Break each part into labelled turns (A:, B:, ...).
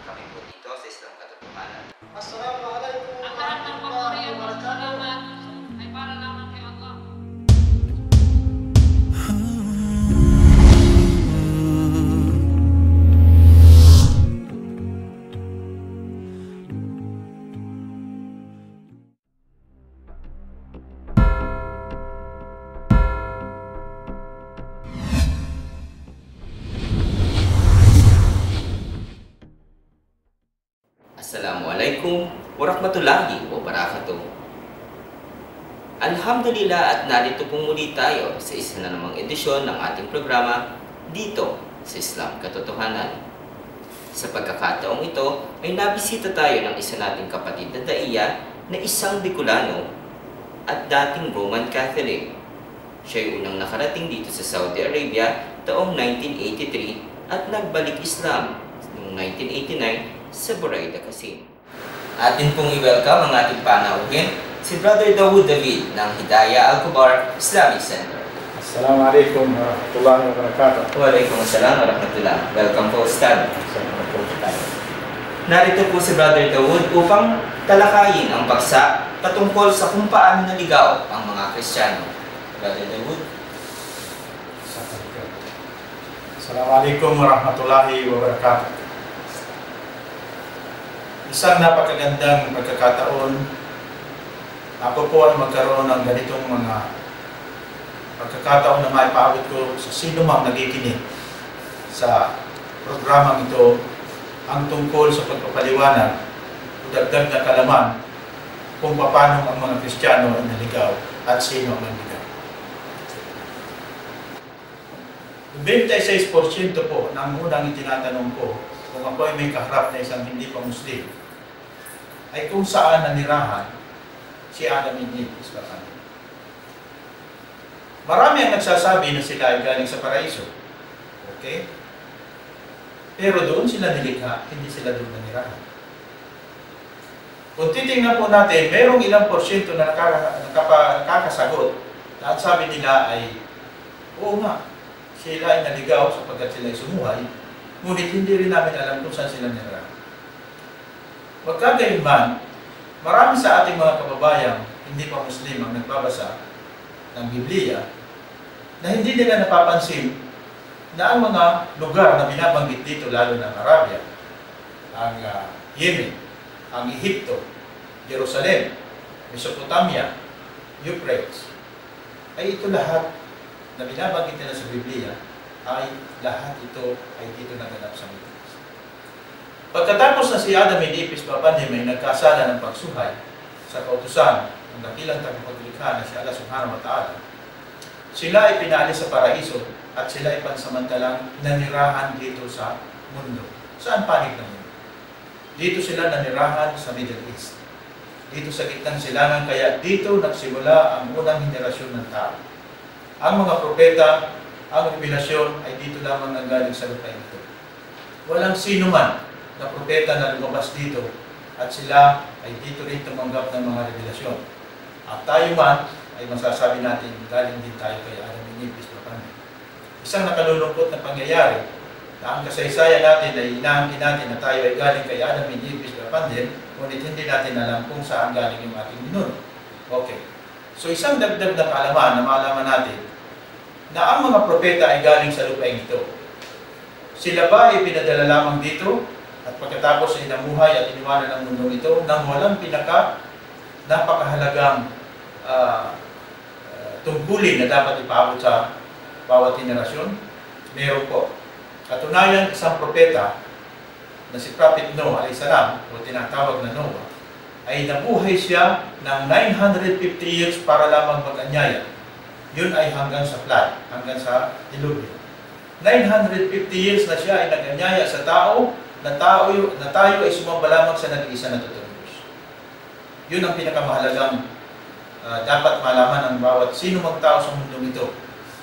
A: Kami po dito sa Islam Katotohanan.
B: Assalamualaikum
C: Ang lahat ng papuri
B: warahmatullahi
C: at
B: wabarakatuh.
C: salamat ay para lamang kay Allah.
A: Assalamualaikum warahmatullahi wabarakatuh. Alhamdulillah at narito po muli tayo sa isa na namang edisyon ng ating programa dito sa Islam Katotohanan. Sa pagkakataong ito ay nabisita tayo ng isa nating kapatid na daiya na isang Bicolano at dating Roman Catholic. Siya ay unang nakarating dito sa Saudi Arabia taong 1983 at nagbalik Islam noong 1989 sa Buraida, Qasim. Atin pong i-welcome ang ating panauhin, si Brother Dawood David ng Hidayah Al-Kubar Islamic Center.
B: Assalamualaikum warahmatullahi wabarakatuh.
A: Waalaikumsalam warahmatullah. Welcome po, Ustad.
B: Salamat po tayo.
A: Narito po si Brother Dawood upang talakayin ang bagsak patungkol sa kung paano naligaw ang mga Kristiyano. Brother Dawood.
B: Assalamualaikum warahmatullahi wabarakatuh. Isang napakagandang pagkakataon. Ako po ay magkaroon ng ganitong mga pagkakataon na maipaabot ko sa sino mang nakikinig sa programang ito ang tungkol sa pagpapaliwanag o dagdag na kalaman kung paano ang mga Kristiyano ay naligaw at sino ang naligaw. 26% po ng unang itinatanong ko kung ako ay may kaharap na isang hindi pa Muslim ay kung saan nanirahan si Adam and Eve. Marami ang nagsasabi na sila ay galing sa paraiso. Okay? Pero doon sila nilikha, hindi sila doon nanirahan. Kung titingnan po natin, merong ilang porsyento na nakakasagot na ang sabi nila ay, oo nga, sila ay naligaw sapagkat sila ay sumuhay, ngunit hindi rin namin alam kung saan sila nanirahan. Magkagayunman, marami sa ating mga kababayang hindi pa Muslim ang nagbabasa ng Biblia na hindi nila napapansin na ang mga lugar na binabanggit dito, lalo na ang Arabia, ang Yemen, ang Ehipto, Jerusalem, Mesopotamia, Euphrates, ay ito lahat na binabanggit nila sa Biblia ay lahat ito ay dito naganap sa Middle East. Pagkatapos na si Adam and Eve ay nagkasala ng pagsuhay sa kautusan ng dakilang tagapaglikha na si Allah Subhanahu wa Ta'ala, sila ay pinalis sa paraiso at sila ay pansamantalang nanirahan dito sa mundo. Saan panig ng mundo? Dito sila nanirahan sa Middle East. Dito sa gitnang silangan, kaya dito nagsimula ang unang henerasyon ng tao. Ang mga propeta, ang revelasyon ay dito lamang nanggaling sa lupain ito. Walang sino man na propeta na lumabas dito at sila ay dito rin tumanggap ng mga revelasyon. At tayo man ay masasabi natin galing din tayo kay Adam and Eve. Isang nakalulungkot na pangyayari na ang kasaysayan natin ay inaangkin natin na tayo ay galing kay Adam and Eve, ngunit hindi natin alam kung saan galing yung ating ninuno. Okay. So isang dagdag na kaalaman na malaman natin na ang mga propeta ay galing sa lupain ito. Sila ba ay pinadala lamang dito at pagkatapos ay namuhay at iniwanan ang mundo ito nang walang napakahalagang tungkulin na dapat ipaabot sa bawat henerasyon? Meron po. Katunayan, isang propeta na si Prophet Noah alayhis salam, o tinatawag na Noah, ay nabuhay siya ng 950 years para lamang mag-anyaya. Yun ay hanggang sa flood, hanggang sa dilubyo. 950 years na siya ay nag-anyaya sa tao, na tayo ay sumamba lamang sa nag-iisa na totoong Diyos. Yun ang pinakamahalagang dapat malaman ng bawat sino mang tao sa mundong ito.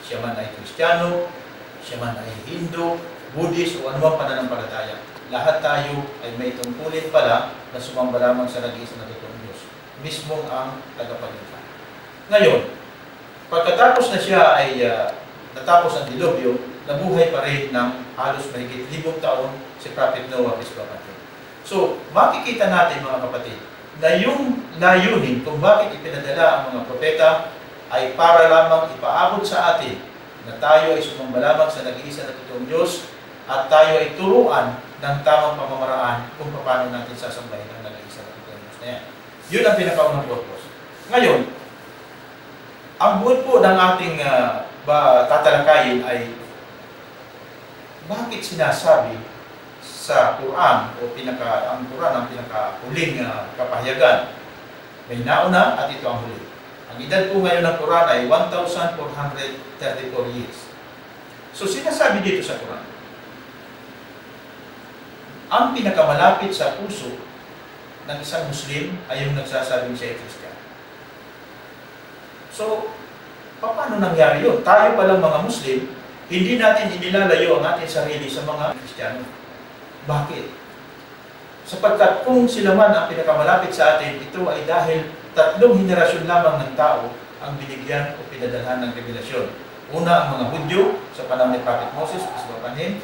B: Siya man ay Kristiyano, siya man ay Hindu, Buddhist o anumang pananampalataya. Lahat tayo ay may tungkulin pala na sumamba lamang sa nag-iisa na totoong Diyos. Mismong ang tagapaglikha. Ngayon, pagkatapos na siya ay natapos ang dilubyo, nabuhay pa rin ng halos mahigit 1,000 taon si Prophet Noah, peace be upon him. So, makikita natin mga kapatid, na yung layunin kung bakit ipinadala ang mga propeta ay para lamang ipaabot sa atin na tayo ay sumamba lamang sa nag-iisa na totoong Diyos at tayo ay turuan ng tamang pamamaraan kung paano natin sasambahin ang nag-iisa na totoong Diyos na yan. Yun ang pinakaunang purpose. Ngayon, ang buod po ng ating tatalakayin ay bakit sinasabi sa Quran o ang Quran ang pinakahuling kapahayagan. May nauna at ito ang huli. Ang edad po ngayon ng Quran ay 1,434 years. So sinasabi dito sa Quran, ang pinakamalapit sa puso ng isang Muslim ay yung nagsasabing siya ay Kristiyano. So, paano nangyari yun? Tayo palang mga Muslim, hindi natin inilalayo ang ating sarili sa mga Kristiyano. Bakit? Sapagkat kung sila man ang pinakamalapit sa atin, ito ay dahil 3 henerasyon lamang ng tao ang binigyan o pinadalhan ng revelasyon. Una, ang mga Hudyo sa panahon ni Prophet Moses, isbapanhin,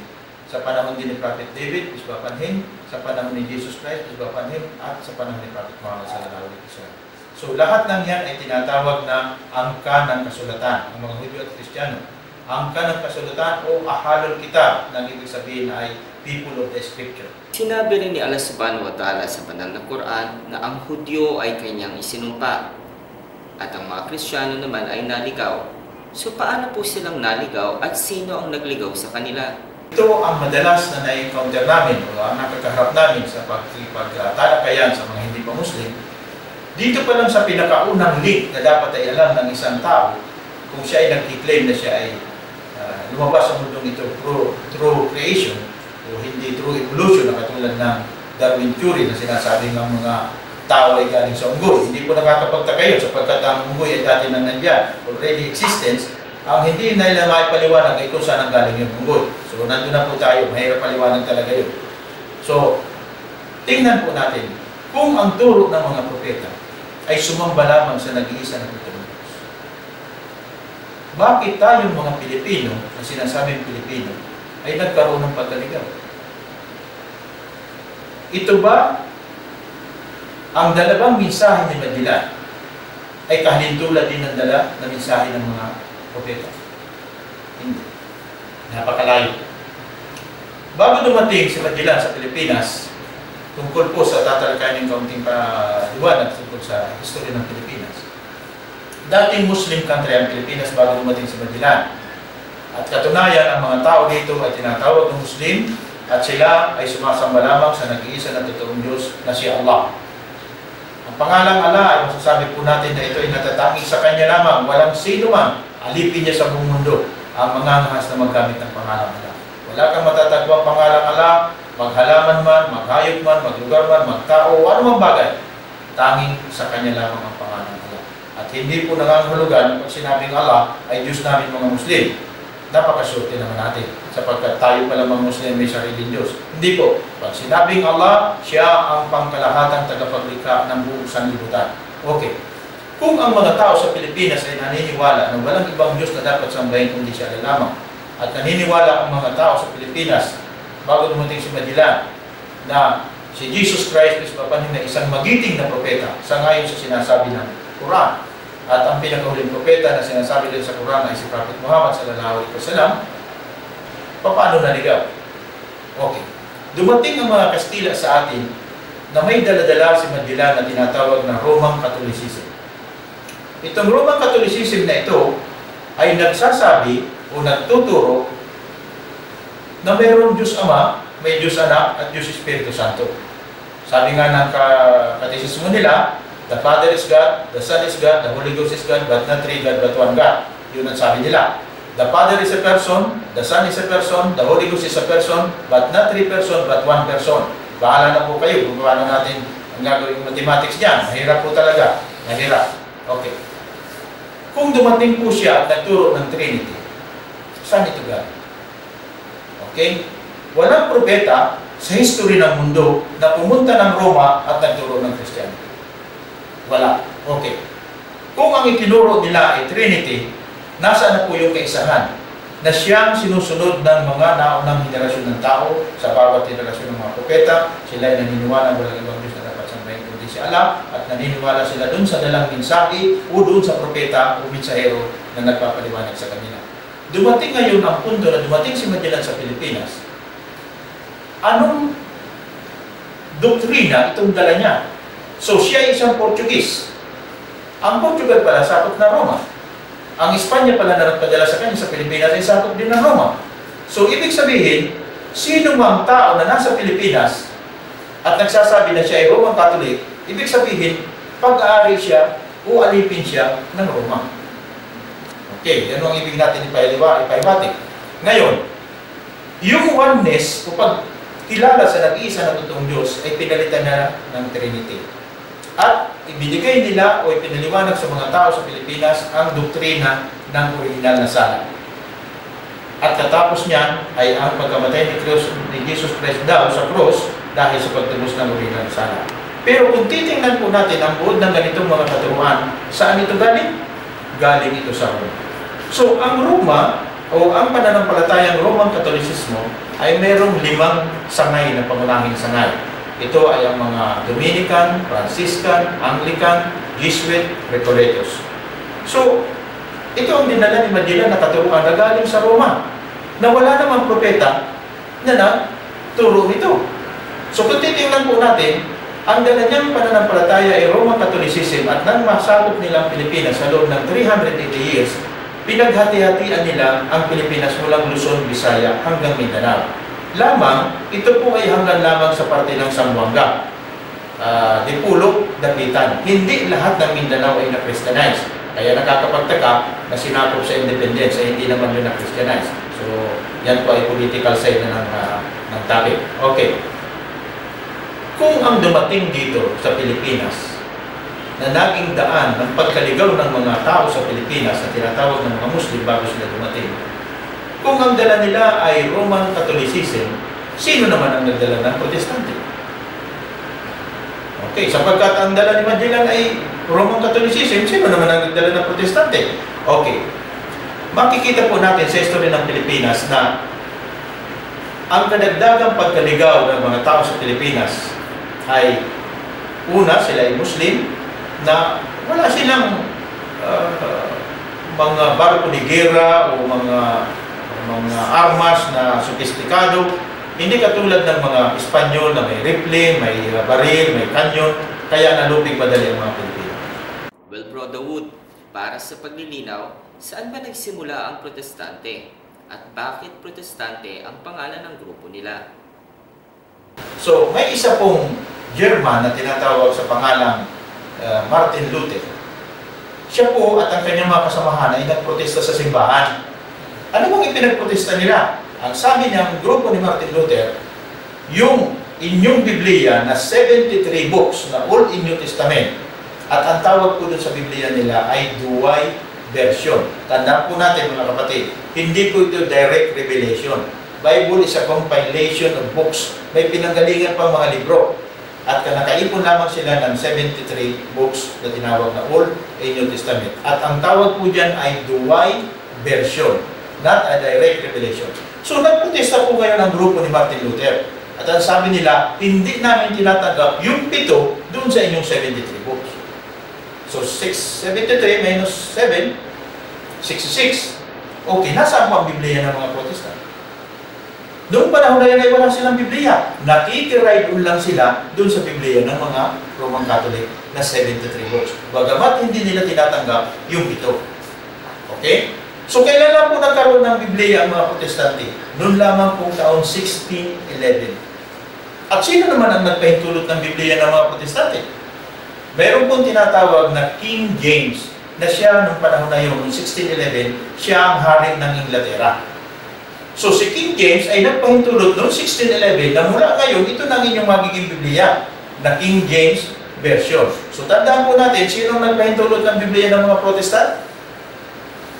B: sa panahon din ni Prophet David, isbapanhin, sa panahon ni Jesus Christ, isbapanhin, at sa panahon ni Prophet Muhammad sallallahu alaihi wasallam. So lahat ng yan ay tinatawag na angka ng kasulatan, ang mga Hudyo at Kristiyano. Angka ng kasulatan o ahalul kitab, na ibig sabihin ay people of the scripture.
A: Sinabi rin ni Allah subhanahu wa ta'ala sa banal na Quran na ang Hudyo ay kanyang isinumpa at ang mga Kristiyano naman ay naligaw. So paano po silang naligaw at sino ang nagligaw sa kanila?
B: Ito ang madalas na na-encounter namin o ang nakakaharap namin sa pagtalakayan sa mga hindi pa Muslim. Dito pa lang sa pinakaunang link na dapat ay alam ng isang tao kung siya ay nag-claim na siya ay lumabas sa mundong ito through creation o hindi through evolution na katulad ng Darwin theory na sinasabi ng mga tao ay galing sa unggoy. Hindi po nakakapagtaka yun sapagkat ang unggoy ay dati nang nandyan, already existence. Ang hindi na nila maipaliwanag ay kung saan ang galing yung unggoy. So nandun na po tayo, mahirap paliwanag talaga yun. So, tingnan po natin kung ang turo ng mga propeta ay sumamba lamang sa nag-iisa na totoong Diyos. Bakit tayong mga Pilipino, na sinasabing Pilipino, ay nagkaroon ng pagkaligaw? Ito ba ang dalawang mensahe ni Magellan ay kahalintulad din ng dala na mensahe ng mga propeta? Hindi. Napakalayo. Bago dumating si Magellan sa Pilipinas, tungkol po sa tatalakayin ng kaunting paliwanag tungkol sa history ng Pilipinas. Dating Muslim country ang Pilipinas bago dumating si Magellan. At katunayan, ang mga tao dito ay tinatawag ng Muslim at sila ay sumasamba lamang sa nag-iisa na totoong Diyos na si Allah. Ang pangalang Allah ay masasabi po natin na ito ay natatangi sa Kanya lamang. Walang sino man alipin niya sa buong mundo ang mangangahas na maggamit ng pangalang Allah. Wala kang matatagpuang pangalang Allah, maghalaman man, maghayop man, maglugar man, magtao, o anumang bagay. Tanging sa Kanya lamang ang pangalang Allah. At hindi po nangangahulugan pag sinabing Allah ay Diyos namin mga Muslim. Napakasurte naman natin sapagkat tayo pa lamang Muslim may sariling Diyos. Hindi po. Pag sinabing Allah, siya ang pangkalahatang tagapaglikha ng buong sanlibutan. Okay. Kung ang mga tao sa Pilipinas ay naniniwala na walang ibang Diyos na dapat sambahin kundi siya lamang, at naniniwala ang mga tao sa Pilipinas bago dumating si Magellan na si Jesus Christ is papanin na isang magiting na propeta sa ngayon sa sinasabi ng Quran. At ang pinakahuling propeta na sinasabi din sa Quran ay si Prophet Muhammad sallallahu alaihi wasallam. Paano naligaw? Okay. Dumating ang mga Kastila sa atin na may daladala si Magellan na tinatawag na Roman Catholicism. Itong Roman Catholicism na ito ay nagsasabi o nagtuturo na mayroong Diyos Ama, may Diyos Anak at Diyos Espiritu Santo. Sabi nga ng katekismo nila, the Father is God, the Son is God, the Holy Ghost is God, but not three God, but one God. Yun ang sabi nila. The Father is a person, the Son is a person, the Holy Ghost is a person, but not three person, but one person. Bahala na po kayo kung paano natin ang gagawin mathematics niyan. Mahirap po talaga. Mahirap. Okay. Kung dumating po siya at nagturo ng Trinity, saan ito galing? Okay? Walang propeta sa history ng mundo na pumunta ng Roma at nagturo ng Christianity. Wala. Okay. Kung ang itinuro nila ay Trinity, nasaan na po yung kaisahan? na siyang sinusunod ng mga naunang henerasyon ng tao sa bawat henerasyon ng mga propeta. Sila ay naniniwala walang ibang Diyos na dapat sambahin kundi si Allah, at naniniwala sila dun sa dalang mensahe o dun sa propeta o mensahero na nagpapaliwanag sa kanila. Dumating ngayon ang punto na dumating si Magellan sa Pilipinas. Anong doktrina itong dala niya? So siya ay isang Portuguese. Ang Portugal pala sakop na Roma. Ang Espanya pala na nagpadala sa kanya sa Pilipinas ay sakop din ng Roma. So ibig sabihin, sino mang tao na nasa Pilipinas at nagsasabi na siya ay Roman Catholic, ibig sabihin, pag-aari siya o alipin siya ng Roma. Okay, yan ang ibig natin ipaibatik. Ngayon, yung oneness o pagkilala sa nag-iisa na totoong Diyos ay pinalitan na ng Trinity. At ibinigay nila o ipinaliwanag sa mga tao sa Pilipinas ang doktrina ng original na sala. At katapos niyan ay ang pagkamatay ni Jesus Christ daw sa cross dahil sa pagtubos ng original na sala. Pero kung titingnan po natin ang buod ng ganitong mga katuruan, saan ito galing? Galing ito sa Roma. So ang Roma o ang pananampalatayang Roman Katolisismo ay mayroong 5 sangay na pangunahing sangay. Ito ay ang mga Dominican, Franciscan, Anglican, Jesuit, Recoletos. So, ito ang dinala ni Magellan na katuruan na galing sa Roma, na wala namang propeta na nagturo nito. So, kung titingnan po natin, ang dala niyang pananampalataya ay Roman Catholicism, at nang masakop nila ang Pilipinas sa loob ng 380 years, pinaghati-hatian nila ang Pilipinas mulang Luzon, Visaya hanggang Mindanao. Lamang, ito po ay hanggang lamang sa parte ng Zamboanga, Dipolog, Dapitan. Hindi lahat ng Mindanao ay na-Christianize. Kaya nakakapagtaka na sinakop sa independence ay hindi naman yun na-Christianize. So, yan po ay political side na ng topic. Okay. Kung ang dumating dito sa Pilipinas na naging daan ng pagkaligaw ng mga tao sa Pilipinas na tinatawag ng mga Muslim bago sila dumating, kung ang dala nila ay Roman Catholicism, sino naman ang nagdala ng Protestante? Okay, sapagkat ang dala ni Magellan ay Roman Catholicism, sino naman ang nagdala ng Protestante? Okay, makikita po natin sa history ng Pilipinas na ang kadagdagang pagkaligaw ng mga tao sa Pilipinas ay una, sila ay Muslim na wala silang mga barko de guerra o mga armas na sophisticado, hindi katulad ng mga Espanyol na may rifle, may baril, may kanyon, kaya nalupig madali ang mga Pilipino.
A: Well, Brother Wood, para sa paglilinaw, saan ba nagsimula ang Protestante? At bakit Protestante ang pangalan ng grupo nila?
B: So, may isa pong German na tinatawag sa pangalang Martin Luther. Siya po at ang kanyang mga kasamahan ay nagprotesta sa simbahan. Ano bang ipinagprotesta nila? Ang sabi ng grupo ni Martin Luther, yung inyong Biblia na 73 books na Old and New Testament, at ang tawag po dun sa Biblia nila ay Douay Version. Tandaan po natin mga kapatid, hindi po ito direct revelation. Bible is a compilation of books. May pinanggalingan pang mga libro. At nakaipon lamang sila ng 73 books na tinawag na Old and New Testament. At ang tawag po dyan ay Douay Version, not a direct revelation. So, nagprotesta po ngayon ang grupo ni Martin Luther. At ang sabi nila, hindi namin tinatanggap yung 7 dun sa inyong 73 books. So, 73 minus 7, 66. Okay, nasaan po ang Biblia ng mga Protestant? Noong panahon na yan ay wala silang Biblia. Nakikiride lang sila dun sa Biblia ng mga Roman Catholic na 73 books. Bagamat hindi nila tinatanggap yung 7. Okay? So, kailan lang po nagkaroon ng Biblia ang mga Protestante? Noon lamang po taon 1611. At sino naman ang nagpahintulot ng Biblia ng mga Protestante? Meron pong tinatawag na King James, na siya noong panahon na yun, noong 1611, siya ang hari ng Inglaterra. So, si King James ay nagpahintulot noong 1611 na mula ngayon, ito na inyong magiging Biblia, na King James Version. So, tandaan po natin, sino ang nagpahintulot ng Biblia ng mga Protestant?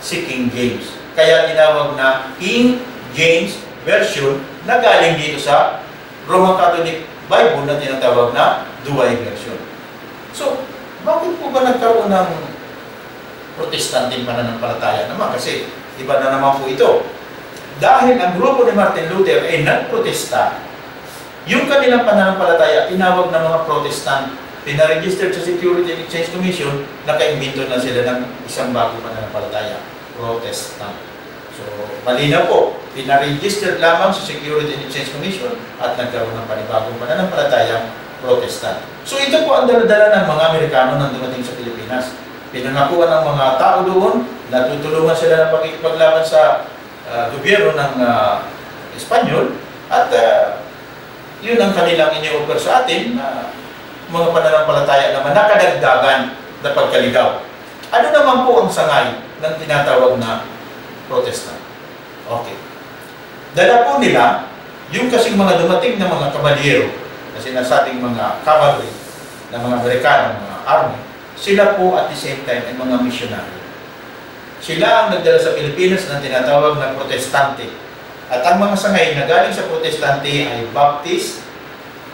B: Si King James. Kaya tinawag na King James Version na galing dito sa Roman Catholic Bible na tinatawag na Douay Version. So, bakit po ba nagkaroon ng Protestanteng pananampalataya naman? Kasi iba na naman po ito. dahil ang grupo ni Martin Luther ay nagprotesta, yung kanilang pananampalataya, tinawag ng mga Protestant, pinaregister sa Security and Exchange Commission, nakaimbento na sila ng isang bagong pananampalataya, Protestant. So, malinaw po, pinaregister lamang sa Security and Exchange Commission at nagkaroon ng panibagong pananampalataya, Protestant. So, ito po ang dala-dala ng mga Amerikano nang dumating sa Pilipinas. Pinangakuan ng mga tao doon, natutulungan sila ng pagkikipaglaban sa gobyerno ng Espanyol, at yun ang kanilang ini-offer sa atin na mga pananampalataya naman nakadagdagan na pagkaligaw. Ano naman po ang sangay ng tinatawag na Protestant? Okay. Dala po nila yung kasing mga dumating na mga kabalyero na sinasabing mga cavalry na mga Amerikano, mga army, sila po at the same time ay mga missionary. Sila ang nagdala sa Pilipinas ng tinatawag na Protestante. At ang mga sangay na galing sa Protestante ay Baptist,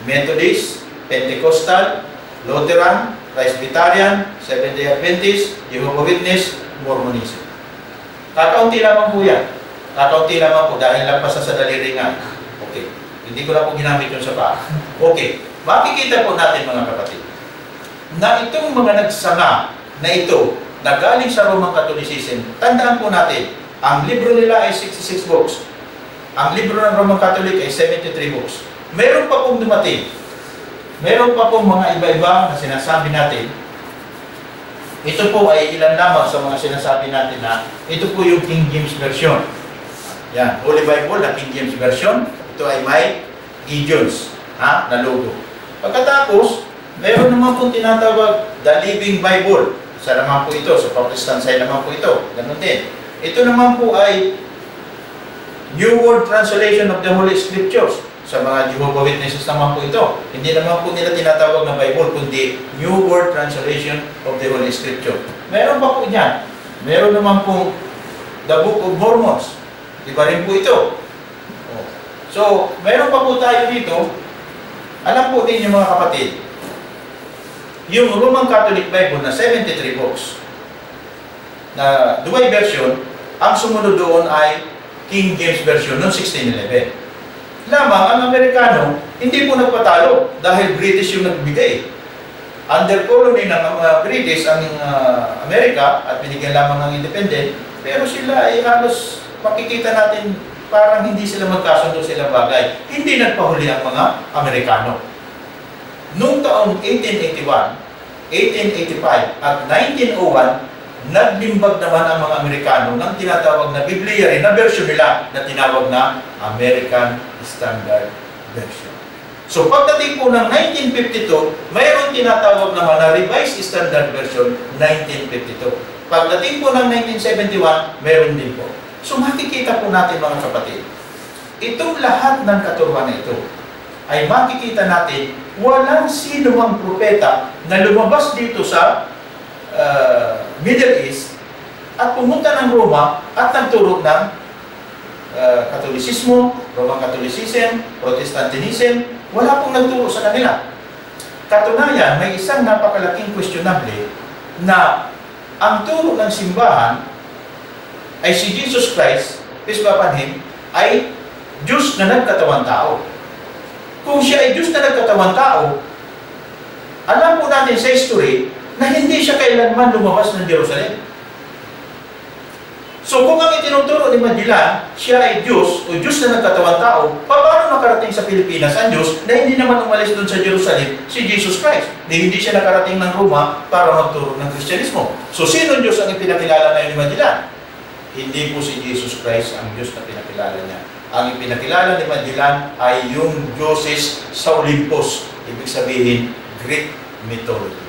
B: Methodist, Pentecostal, Lutheran, Presbyterian, Seventh-day Adventist, Jehovah's Witness, Mormonism. Kakaunti lamang po yan. Kakaunti lamang po dahil lampas sa daliri nga. Okay. Hindi ko lang po ginamit yung sa paa. Okay. Makikita po natin mga kapatid na itong mga nagsanga na ito na galing sa Roman Catholicism, tandaan po natin, ang libro nila ay 66 books. Ang libro ng Roman Catholic ay 73 books. Meron pa pong dumating. Meron pa pong mga iba-iba na sinasabi natin. Ito po ay ilan lamang sa mga sinasabi natin na ito po yung King James Version. Yan, Holy Bible na King James Version. Ito ay may Gideons na logo. Pagkatapos, meron naman pong tinatawag The Living Bible. Isa naman po ito, sa Protestant side naman po ito. Ganun din. Ito naman po ay New World Translation of the Holy Scriptures. Sa mga Jehovah's Witnesses naman po ito. Hindi naman po nila tinatawag na Bible, kundi New World Translation of the Holy Scripture. Meron pa po dyan. Meron naman po The Book of Mormons. Iba rin po ito. So, meron pa po tayo dito. Alam po din yung mga kapatid, yung Roman Catholic Bible na 73 books na dual version, ang sumunod doon ay King James Version noong 1611. Lamang, ang Amerikano, hindi po nagpatalo dahil British yung nagbigay. Under colony ng British ang Amerika at binigyan lamang ng independent, pero sila ay halos makikita natin parang hindi sila magkasundo silang bagay. Hindi nagpahuli ang mga Amerikano. Noong taong 1881, 1885 at 1901, naglimbag naman ang mga Amerikano ng tinatawag na Biblia rin na version nila na tinawag na American Standard Version. So pagdating po ng 1952, mayroon tinatawag naman na Revised Standard Version 1952. Pagdating po ng 1971, mayroon din po. So makikita po natin mga kapatid, itong lahat ng katuruan na ito ay makikita natin walang sino mang propeta na lumabas dito sa Middle East at pumunta ng Roma at nagturo ng Katolisismo, Roman Catholicism, Protestantism. Wala pong nagturo sa kanila. Katunayan, may isang napakalaking questionable na ang turo ng simbahan ay si Jesus Christ, peace be upon Him, ay Diyos na nagkatawang tao. Kung siya ay Diyos na nagkatawang tao, alam po natin sa history na hindi siya kailanman lumabas ng Jerusalem. So kung ang itinuturo ni Magellan, siya ay Diyos o Diyos na nagkatawang tao, paano nakarating sa Pilipinas ang Diyos na hindi naman umalis doon sa Jerusalem si Jesus Christ? Hindi siya nakarating ng Roma para magturo ng Kristyanismo. So sino Diyos ang ipinakilala ngayon ni Magellan? Hindi po si Jesus Christ ang Diyos na pinakilala niya. Ang ipinakilala ni Magellan ay yung Dioses sa Olympus. Ibig sabihin, Greek mythology.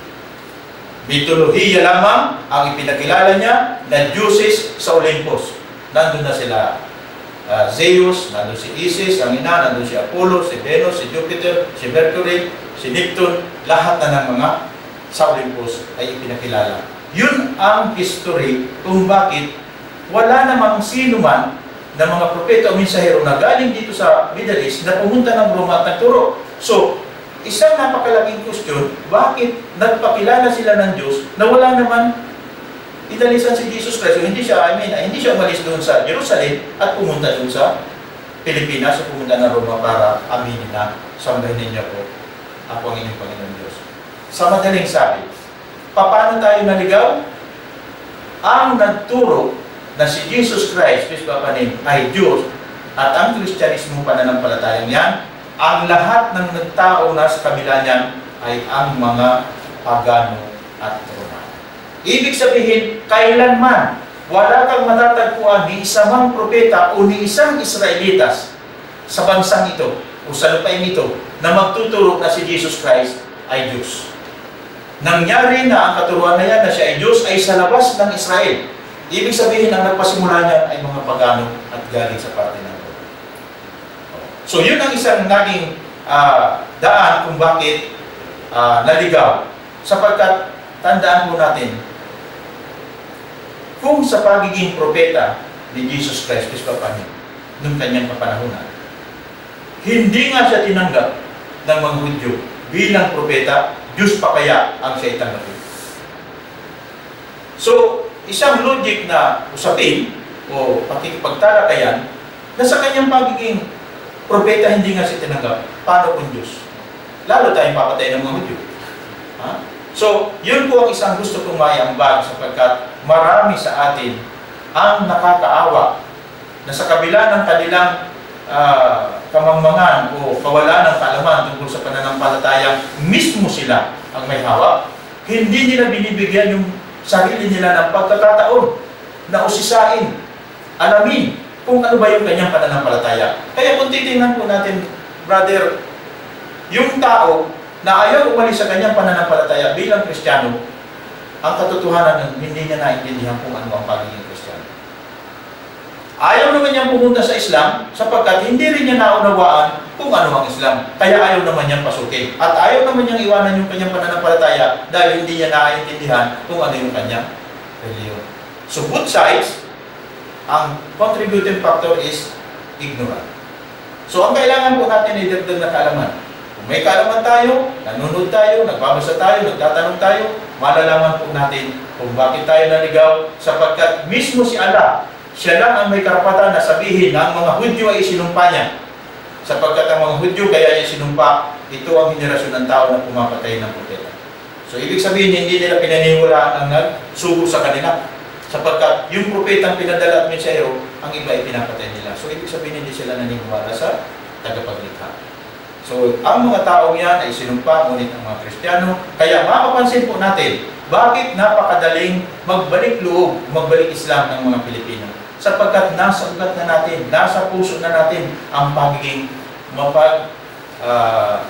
B: Mitolohiya lamang ang ipinakilala niya na Dioses sa Olympus. Nandun na sila Zeus, nandun si Isis, ang ina, nandun si Apollo, si Venus, si Jupiter, si Mercury, si Neptune, lahat na ng mga sa Olympus ay ipinakilala. Yun ang history kung bakit wala namang sino man na mga propeta o mensahero na galing dito sa Middle East na pumunta ng Roma at nagturo. So, isang napakalaking question, bakit nagpakilala sila ng Diyos na wala naman inalisan si Jesus Christ. So, hindi siya umalis doon sa Jerusalem at pumunta doon sa Pilipinas, o pumunta na Roma para aminin na sambahin ninyo po ako ang inyong Panginoon Diyos. Sa madaling sabi, paano tayo naligaw? Ang nagturo na si Jesus Christ, Diyos Papanin, ay Diyos, at ang Kristyanismo pananampalatayang yan, ang lahat ng nagtao na sa kabila niyan ay ang mga pagano at Romano. Ibig sabihin, kailanman wala kang matatagpuan ni isa mang propeta o ni isang Israelitas sa bansang ito o sa lupain ito na magtuturo na si Jesus Christ ay Diyos. Nangyari na ang katuruan na yan na siya ay Diyos ay sa labas ng Israel. Ibig sabihin, ang nagpasimula niyan ay mga pagano at galing sa parte ng Lord. So, yun ang isang naging daan kung bakit naligaw. Sapagkat, tandaan po natin, kung sa pagiging propeta ni Jesus Christ, Diyos Papanin, nung kanyang kapanahunan, hindi nga siya tinanggap ng mga Hudyo bilang propeta, Diyos pa kaya ang siya itanggapin. So, isang logic na usapin o pakikipagtalakayan na sa kanyang pagiging propeta hindi nga siya tinanggap. Paano kung Diyos? Lalo tayong papatay ng mga Hudyo. So, yun po ang isang gusto kong maiambag sapagkat marami sa atin ang nakakaawa na sa kabila ng kanilang kamangmangan o kawalan ng kaalaman tungkol sa pananampalatayang mismo sila ang may hawak, hindi nila binibigyan yung sarili nila ng pagkakataon na usisain, alamin kung ano ba yung kanyang pananampalataya. Kaya kung titingnan po natin, brother, yung tao na ayaw umalis sa kanyang pananampalataya bilang Kristiyano, ang katotohanan ng hindi niya naintindihan kung ano ang pagiging Kristiyano. Ayaw naman niyang pumunta sa Islam sapagkat hindi rin niya naunawaan kung ano ang Islam. Kaya ayaw naman niyang pasukin. At ayaw naman niyang iwanan yung kanyang pananampalataya dahil hindi niya naintindihan kung ano yung kanyang reliyon. So both sides, ang contributing factor is ignorant. So ang kailangan po natin ay dagdag na kaalaman. Kung may kaalaman tayo, nanonood tayo, nagbabasa tayo, nagtatanong tayo, malalaman po natin kung bakit tayo naligaw sapagkat mismo si Allah, siya lang ang may karapatan na sabihin na ang mga Hudyo ay sinumpa niya. Sapagkat ang mga Hudyo kaya niya sinumpa, ito ang henerasyon ng tao na pumapatay ng propeta. So ibig sabihin, hindi nila pinaniwalaan ang nagsugo sa kanila. Sapagkat yung propetang pinadala at mensahero, ang iba ay pinapatay nila. So ibig sabihin, hindi sila naniniwala sa tagapaglikha. So ang mga taong yan ay sinumpa, ngunit ang mga Kristiyano. Kaya mapapansin po natin, bakit napakadaling magbalik loob, magbalik Islam ng mga Pilipino? Sapagkat nasa ugat na natin, nasa puso na natin ang pagiging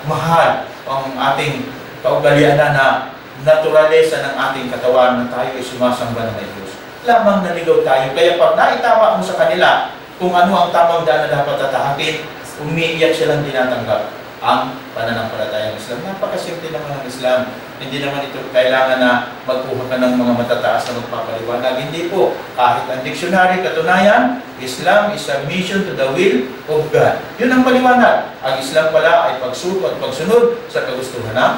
B: mahal ang ating kaugalian na naturalesa ng ating katawan na tayo ay sumasamba ng Diyos. Lamang naligaw tayo. Kaya pag naitama mo sa kanila kung ano ang tamang daan na dapat tatahakin, umiiyak silang tinatanggap ang pananampalatayang Islam. Napakasimple naman ang Islam. Hindi naman ito kailangan na magkuha ka ng mga matataas na magpapaliwanag. Hindi po. Kahit ang dictionary, katunayan, Islam is submission to the will of God. Yun ang paliwanag. Ang Islam pala ay pagsuko at pagsunod sa kagustuhan ng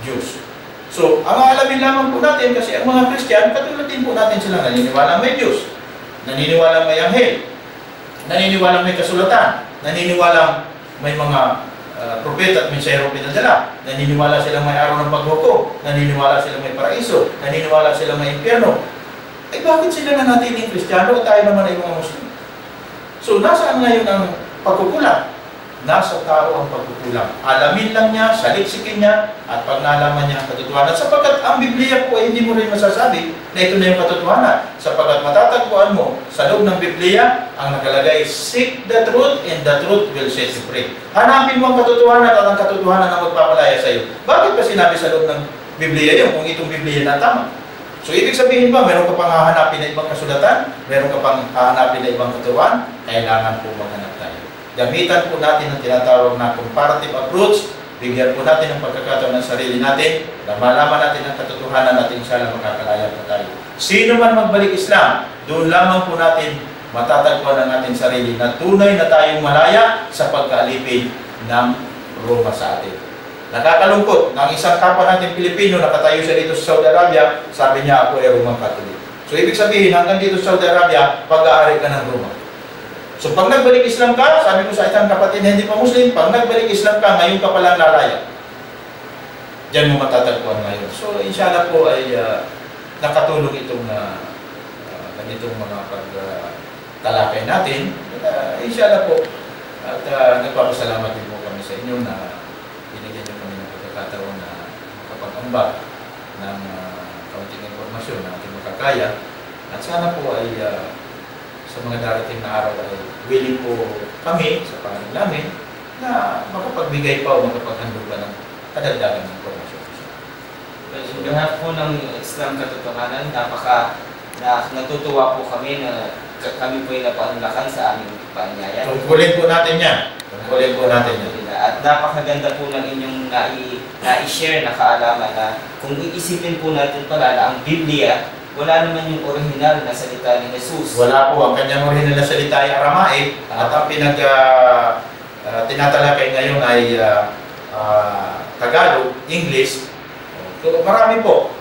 B: Diyos. So, ang alamin lamang po natin kasi ang mga Christian, katulad din po natin silang naniniwalang may Diyos, naniniwalang may anghel, naniniwalang may kasulatan, naniniwalang may mga propeta at mensahero pinadala, naniniwala silang may araw ng paghukom, naniniwala silang may paraiso, naniniwala silang may impyerno. Eh bakit sila na natin yung Kristiyano at tayo naman ay mga Muslim? So, nasaan ngayon ang pagkukulang? Nasa tao ang pagkukulang. Alamin lang niya, saliksikin niya, at pag nalaman niya ang katotohanan. Sapagkat ang Biblia po ay hindi mo rin masasabi na ito na yung katotohanan. Sapagkat matatagpuan mo sa loob ng Biblia, ang nakalagay, seek the truth and the truth will set you free. Hanapin mo ang katotohanan at ang katotohanan ang magpapalaya sa iyo. Bakit pa sinabi sa loob ng Biblia yun kung itong Biblia na tama? So, ibig sabihin ba, meron ka pang hahanapin na ibang kasulatan? Meron ka pang hahanapin na ibang katuruan? Kailangan po maghanap tayo. Gamitan po natin ang tinatawag na comparative approach. Bigyan po natin ng pagkakataon ng sarili natin na malaman natin ang katotohanan natin siya lang makakalaya po tayo. Sino man magbalik Islam, doon lamang po natin matatagpuan ang ating sarili na tunay na tayong malaya sa pagkaalipin ng Roma sa atin. Nakakalungkot, ng isang kapwa natin Pilipino, nakatayo siya dito sa Saudi Arabia, sabi niya ako ay Roman Catholic. So, ibig sabihin, hanggang dito sa Saudi Arabia, pag-aari ka ng Roma. So, pag nagbalik Islam ka, sabi ko sa isang kapatid na hindi pa Muslim, pag nagbalik Islam ka, ngayon ka palang lalaya. Diyan mo matatagpuan ngayon. So, inshallah po ay nakatulong itong ganitong mga pagtalakay natin. Inshallah po. At nagpapasalamat din po kami sa inyo na binigyan niyo kami ng pagkakataon na kapag-ambag ng kaunting informasyon na ating makakaya. At sana po ay sa mga darating na araw ay willing po kami sa pangalan namin na makapagbigay pa o makapaghandog pa ng kadagdagan ng informasyon.
A: Well, lahat po ng Islam katotohanan, natutuwa po kami na kami po ay napaunlakan sa aming paanyaya.
B: Tungkulin po natin yan. Tungkulin po natin yan.
A: At napakaganda po ng inyong na-i-share na kaalaman na kung iisipin po natin pala na ang Biblia, wala naman yung original na salita ni Jesus.
B: Wala po. Ang kanyang original na salita ay Aramaic at ang tinatalakay ngayon ay Tagalog, English. So, marami po.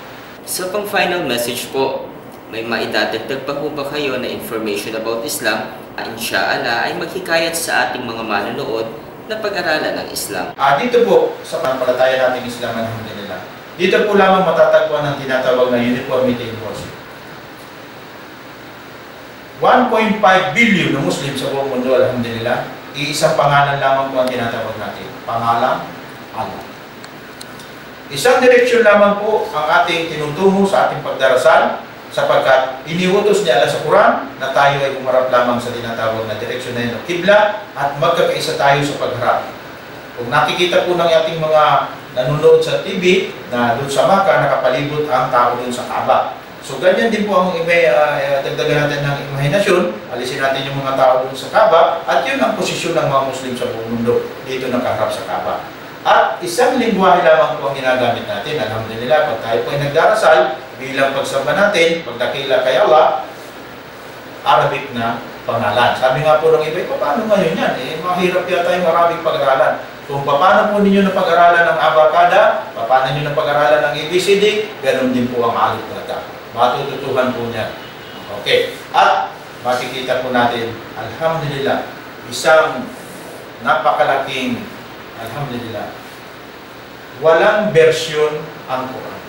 A: So, pang final message po, may maidadagdag pa po ba kayo na information about Islam? Insyaallah ay maghikayat sa ating mga manonood na pag-aralan ng Islam.
B: Dito po, sa panampalataya nating Islam, alhamdulillah, dito po lamang matatagpuan ang tinatawag na uniformity in worship. 1.5 billion na Muslim sa buong mundo, alhamdulillah, iisang pangalan lamang po ang tinatawag natin. Pangalan, Allah. Isang direksyon lamang po ang ating tinutungo sa ating pagdarasal, sapagkat iniutos ni Allah sa Quran na tayo ay umarap lamang sa tinatawag na direksyon na yun ng Qibla at magkakaisa tayo sa pagharap. Kung nakikita po ng ating mga nanonood sa TV na doon sa Makkah nakapalibot ang tao doon sa Kaaba. So ganyan din po ang dagdagan natin ng imahinasyon, alisin natin yung mga tao doon sa Kaaba at yun ang posisyon ng mga Muslim sa buong mundo dito nakaharap sa Kaaba. At isang lingwahe lamang po ang ginagamit natin. Alhamdulillah, pag tayo po ay nagdarasal, bilang pagsamba natin, pagdakila kay Allah, Arabic na pangalan. Sabi nga po ng iba, paano ngayon yan? Mahirap yata yung Arabic pag-aralan. Kung paano po ninyo na pag-aralan ng abakada, paano ninyo na pag-aralan ng ABCD, ganun din po ang alif bata. Matututuhan po niya. Okay. At makikita po natin, alhamdulillah, isang napakalaking alhamdulillah, walang bersyon ang Quran.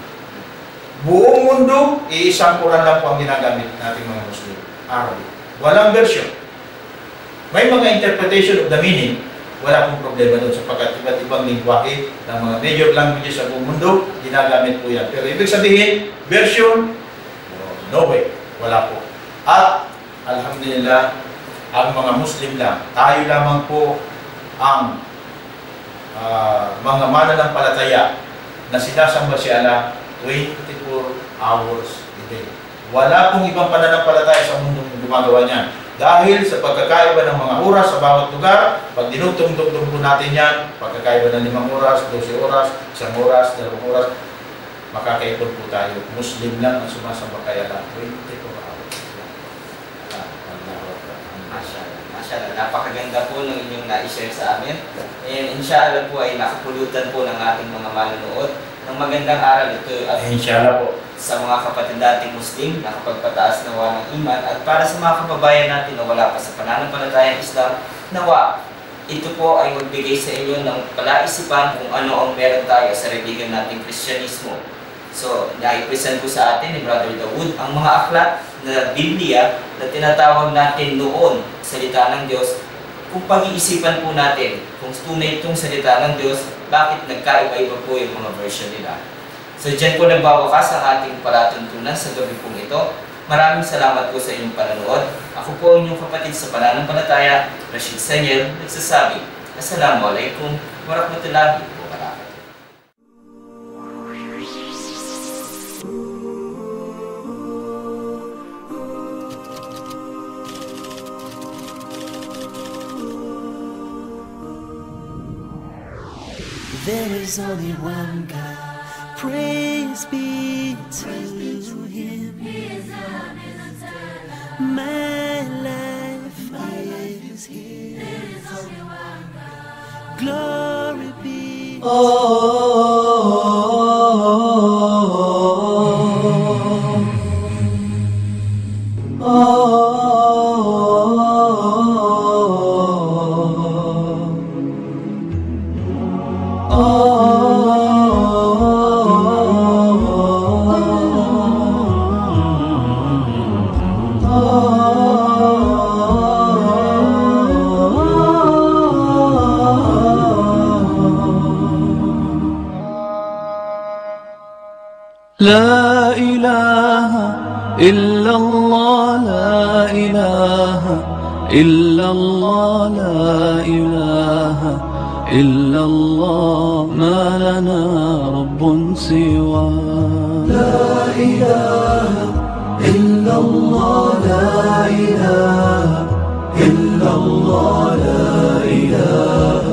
B: Buong mundo, iisang Quran lang po ang ginagamit nating mga Muslim. Arabic. Walang bersyon. May mga interpretation of the meaning, wala pong problema doon sapagkat iba't ibang lingwahe ng mga major languages sa buong mundo, ginagamit po yan. Pero ibig sabihin, version, no way. Wala po. At, alhamdulillah, ang mga Muslim lang, tayo lamang po ang mga mananampalataya na sinasamba si Allah 24 hours a day. Wala pong ibang pananampalataya sa mundong gumagawa niyan. Dahil sa pagkakaiba ng mga oras sa bawat lugar, pag dinugtong-dugtong po natin yan, pagkakaiba ng 5 oras, 12 oras, 1 oras, 2 oras, makakaipon po tayo. Muslim lang ang sumasamba kay Allah 24 hours.
A: Masyaallah, napakaganda po ng inyong na-share sa amin. And inshallah po ay nakapulutan po ng ating mga manonood ng magandang aral ito at
B: inshallah po
A: sa mga kapatid nating Muslim na kapagpataas nawa ng iman at para sa mga kababayan natin na wala pa sa pananampalatayang Islam, nawa ito po ay magbigay sa inyo ng palaisipan kung ano ang meron tayo sa religion nating Kristyanismo. So, nai-present ko sa atin ni Brother Dawood ang mga aklat na Biblia na tinatawag natin noon salita ng Diyos. Kung pag-iisipan po natin kung tunay itong salita ng Diyos, bakit nagkaiba-iba po yung mga version nila. So, dyan po nagbawakas ang ating palatuntunan sa gabi pong ito. Maraming salamat po sa inyong panonood. Ako po ang inyong kapatid sa pananampalataya, Rashid Sanyel, nagsasabi, Assalamualaikum warahmatullahi wabarakatuh.
D: There is only one God, praise be to Him. My life is His, glory be to
E: لا إله إلا الله لا إله إلا الله لا إله إلا الله ما لنا رب سوى لا إله إلا الله لا إله إلا الله لا إله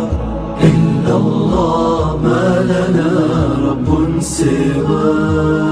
E: إلا الله ما لنا رب سوى